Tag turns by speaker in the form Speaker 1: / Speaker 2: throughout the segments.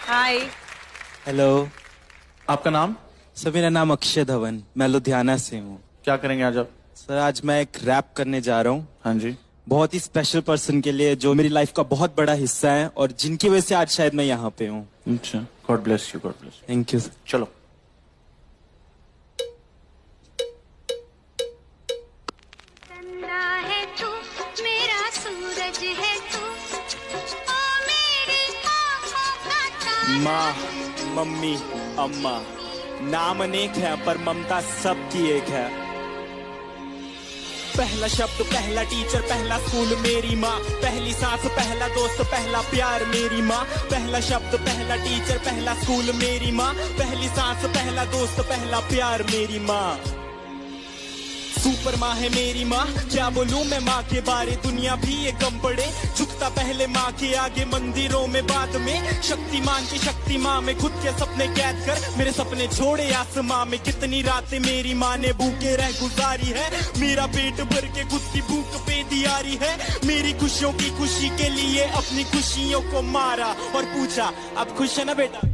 Speaker 1: हाय।
Speaker 2: Hello.
Speaker 3: आपका नाम?
Speaker 2: Sir मेरा नाम अक्षय धवन, मैं लुधियाना से हूँ।
Speaker 3: क्या करेंगे आज आप?
Speaker 2: सर आज मैं एक रैप करने जा रहा हूँ।
Speaker 3: हाँ जी।
Speaker 2: बहुत ही स्पेशल पर्सन के लिए जो मेरी लाइफ का बहुत बड़ा हिस्सा है और जिनकी वजह से आज शायद मैं यहाँ पे हूँ।
Speaker 3: अच्छा, God bless you, God bless you.
Speaker 2: Thank you.
Speaker 3: चलो।
Speaker 4: है तू, मेरा सूरज है तू, ओ मेरी आँखों का तारा।
Speaker 2: माँ, मम्मी, अम्मा, नाम अनेक है पर ममता सबकी एक है। पहला शब्द, पहला टीचर, पहला स्कूल मेरी माँ, पहली सांस, पहला दोस्त, पहला प्यार मेरी माँ। पहला शब्द, पहला टीचर, पहला स्कूल मेरी माँ, पहली सांस, पहला दोस्त, पहला प्यार मेरी माँ। सुपर माँ है मेरी माँ, क्या बोलूं मैं माँ के बारे, दुनिया भी ये कम पड़े। झुकता पहले माँ के आगे, मंदिरों में बाद में। शक्तिमान की शक्ति माँ में खुद के सपने कैद कर, मेरे सपने छोड़े आसमां में। कितनी रातें मेरी माँ ने भूखे रह गुजारी है, मेरा पेट भर के खुद की भूख पे दियारी है। मेरी खुशियों की खुशी के लिए अपनी खुशियों को मारा और पूछा अब खुश है ना बेटा।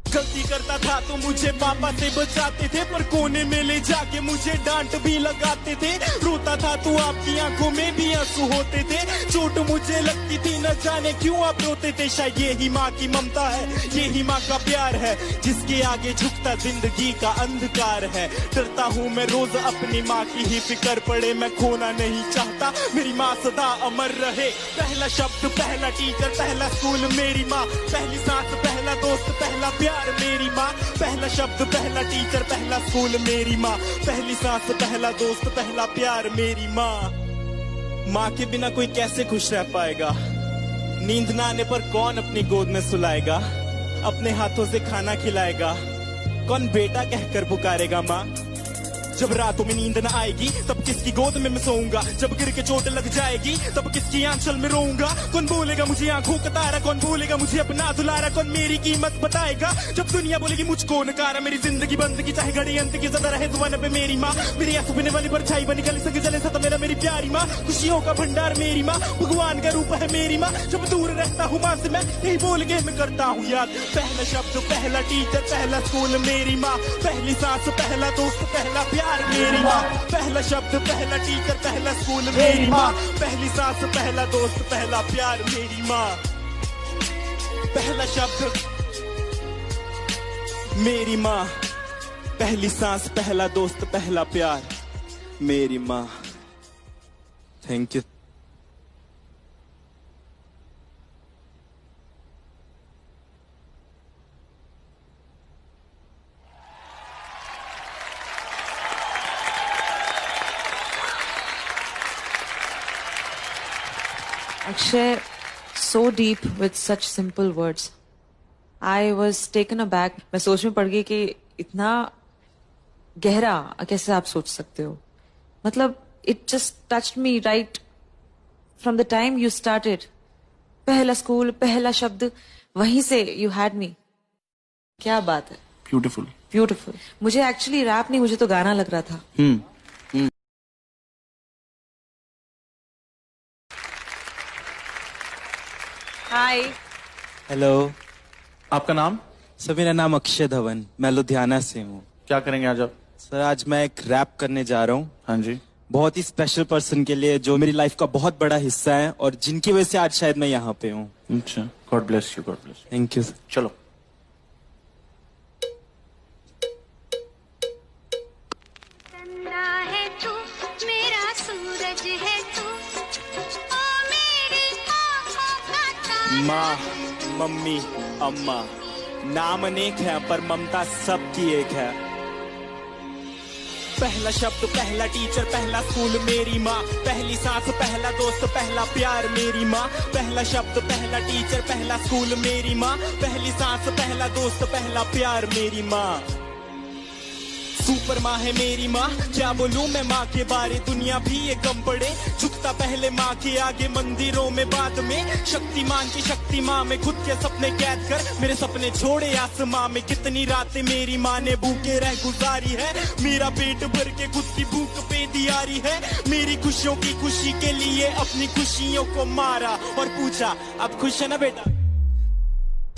Speaker 2: गलती करता था तो मुझे पापा से बचाते थे, पर कोने में ले जाके मुझे डांट भी लगाते थे। रोता था तो आपकी आंखों में भी आंसू होते थे। चोट मुझे लगती थी न जाने क्यों आप रोते थे। शायद यही माँ की ममता है, यही माँ का प्यार है, जिसके आगे झुकता जिंदगी का अंधकार है। डरता हूँ मैं रोज अपनी माँ की ही फिक्र पड़े, मैं खोना नहीं चाहता, मेरी माँ सदा अमर रहे। पहला शब्द, पहला टीचर, पहला स्कूल मेरी माँ, पहली सांस, पहला दोस्त, पहला प्यार मेरी माँ। पहला शब्द, पहला टीचर, पहला स्कूल मेरी माँ, पहली सांस, पहला दोस्त, पहला प्यार मेरी माँ। माँ के बिना कोई कैसे खुश रह पाएगा, नींद ना आने पर कौन अपनी गोद में सुलाएगा, अपने हाथों से खाना खिलाएगा, कौन बेटा कहकर पुकारेगा माँ। जब रातों में नींद न आएगी तब किसकी गोद में मैं सोऊंगा, जब गिर के चोट लग जाएगी तब किसकी आंचल में रोऊंगा। कौन बोलेगा मुझे आंखों का तारा, कौन बोलेगा मुझे अपना दुलारा, कौन मेरी कीमत बताएगा जब दुनिया बोलेगी मुझको नकारा। मेरी जिंदगी बंदगी चाहे घड़ी अंत की ज्यादा रहे जुबान पे मेरी माँ, मेरी आंसू पीने वाली परछाई बनी गली सके जले सता मेरा मेरी प्यारी माँ। खुशियों का भंडार मेरी माँ, भगवान का रूप है मेरी माँ। जब दूर रहता हूँ माँ से मैं यही बोल के मैं करता हूँ याद। पहला शब्द, पहला टीचर, पहला स्कूल मेरी माँ, पहली सांस, पहला दोस्त, पहला प्यार मेरी माँ। पहला शब्द, पहला टीचर, पहला स्कूल मेरी माँ, पहली सांस, पहला दोस्त, पहला प्यार मेरी माँ। पहला शब्द मेरी माँ, पहली सांस, पहला दोस्त, पहला प्यार मेरी माँ। Thank you.
Speaker 1: Akshay, so deep with such simple words. I was taken aback. मैं सोच में पड़ गई कि इतना गहरा कैसे आप सोच सकते हो। मतलब it just touched me right from the time you started. पहला स्कूल, पहला शब्द, वहीं से you had me. क्या बात है।
Speaker 3: Beautiful,
Speaker 1: beautiful. मुझे एक्चुअली रैप नहीं, मुझे तो गाना लग रहा था। हाय।
Speaker 2: हेलो।
Speaker 3: आपका नाम?
Speaker 2: सर मेरा नाम अक्षय धवन, मैं लुधियाना से हूँ।
Speaker 3: क्या करेंगे आज आप?
Speaker 2: सर आज मैं एक रैप करने जा रहा हूँ।
Speaker 3: हाँ जी।
Speaker 2: बहुत ही स्पेशल पर्सन के लिए जो मेरी लाइफ का बहुत बड़ा हिस्सा है और जिनकी वजह से आज शायद मैं यहाँ पे हूँ।
Speaker 3: अच्छा, God bless you, God bless you.
Speaker 2: Thank you.
Speaker 3: चलो।
Speaker 4: है तू, मेरा सूरज है तू, ओ मेरी आँखों का तारा।
Speaker 2: माँ, मम्मी, अम्मा, नाम अनेक है पर ममता सबकी एक है। पहला शब्द, पहला टीचर, पहला स्कूल मेरी माँ, पहली सांस, पहला दोस्त, पहला प्यार मेरी माँ। पहला शब्द, पहला टीचर, पहला स्कूल मेरी माँ, पहली सांस, पहला दोस्त, पहला प्यार मेरी माँ। सुपर माँ है मेरी माँ, क्या बोलूं मैं माँ के बारे, दुनिया भी ये कम पड़े। झुकता पहले माँ के आगे, मंदिरों में बाद में। शक्तिमान की शक्ति माँ में खुद के सपने कैद कर, मेरे सपने छोड़े आसमां में। कितनी रातें मेरी माँ ने भूखे रह गुजारी है, मेरा पेट भर के खुद की भूख पे दियारी है। मेरी खुशियों की खुशी के लिए अपनी खुशियों को मारा और पूछा अब खुश है ना बेटा।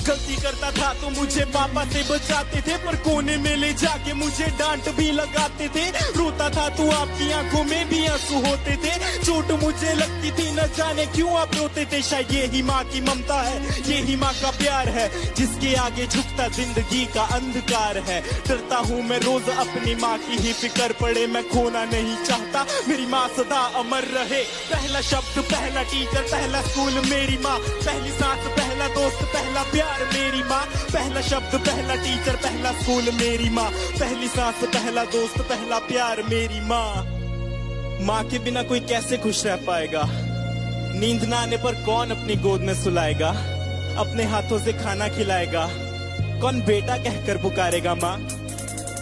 Speaker 2: गलती करता था तो मुझे पापा से बचाते थे, पर कोने में ले जाके मुझे डांट भी लगाते थे। रोता था तो आपकी आंखों में भी आंसू होते थे। चोट मुझे लगती थी, न जाने क्यों आप रोते थे। शायद ये ही माँ की ममता है, ये ही माँ का प्यार है, जिसके आगे झुकता जिंदगी का अंधकार है। डरता हूँ मैं रोज अपनी माँ की ही फिक्र पड़े, मैं खोना नहीं चाहता, मेरी माँ सदा अमर रहे। पहला शब्द, पहला टीचर, पहला स्कूल मेरी माँ। पहली सांस, पहला दोस्त, पहला प्यार मेरी माँ। पहला शब्द, पहला टीचर, पहला स्कूल मेरी माँ। पहली सांस, पहला दोस्त, पहला प्यार मेरी माँ। माँ के बिना कोई कैसे खुश रह पाएगा? नींद ना आने पर कौन अपनी गोद में सुलाएगा? अपने हाथों से खाना खिलाएगा? कौन बेटा कहकर पुकारेगा माँ?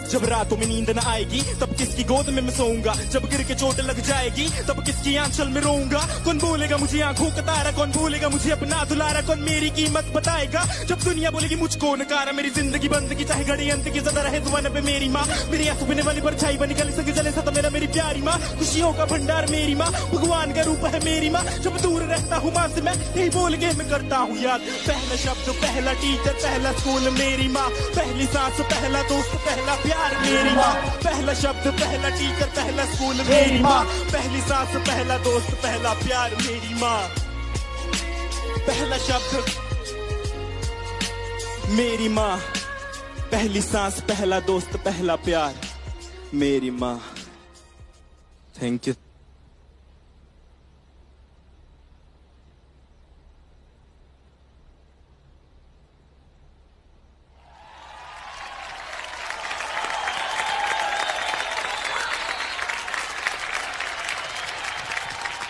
Speaker 2: जब रातों में नींद न आएगी तब किसकी गोद में मैं सोऊंगा? जब गिर के चोट लग जाएगी तब किसकी आंचल में रोऊंगा? कौन बोलेगा मुझे आंखों का तारा? कौन बोलेगा मुझे अपना दुलारा? कौन मेरी कीमत बताएगा जब दुनिया बोलेगी मुझको नकारा? मेरी जिंदगी बंद की चाहे घड़ी अंत की, ज्यादा रहे जुबान पे मेरी माँ। मेरी आंसू पीने वाली परछाई बनी गली संग जले सता मेरा मेरी प्यारी माँ। खुशियों का भंडार मेरी माँ, भगवान का रूप है मेरी माँ। जब दूर रहता हूँ माँ से मैं यही बोल के मैं करता हूँ याद। पहला शब्द, पहला टीचर, पहला स्कूल मेरी माँ। पहली सांस, पहला दोस्त, पहला प्यार मेरी माँ। पहला शब्द, पहला टीचर, पहला स्कूल मेरी माँ। पहली सांस, पहला दोस्त, पहला प्यार मेरी माँ। पहला शब्द मेरी माँ, पहली सांस, पहला दोस्त, पहला प्यार मेरी माँ। Thank you.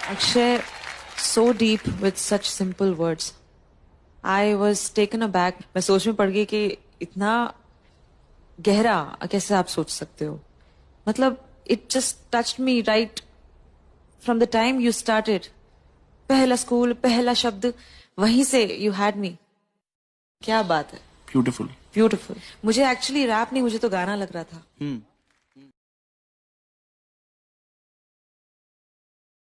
Speaker 1: Akshay, so deep with such simple words. I was taken aback. मैं सोच में पड़ गई कि इतना गहरा कैसे आप सोच सकते हो? मतलब it just touched me right from the time you started. पहला स्कूल, पहला शब्द, वहीं से you had me. क्या बात है?
Speaker 3: Beautiful.
Speaker 1: Beautiful. मुझे एक्चुअली रैप नहीं, मुझे तो गाना लग रहा था.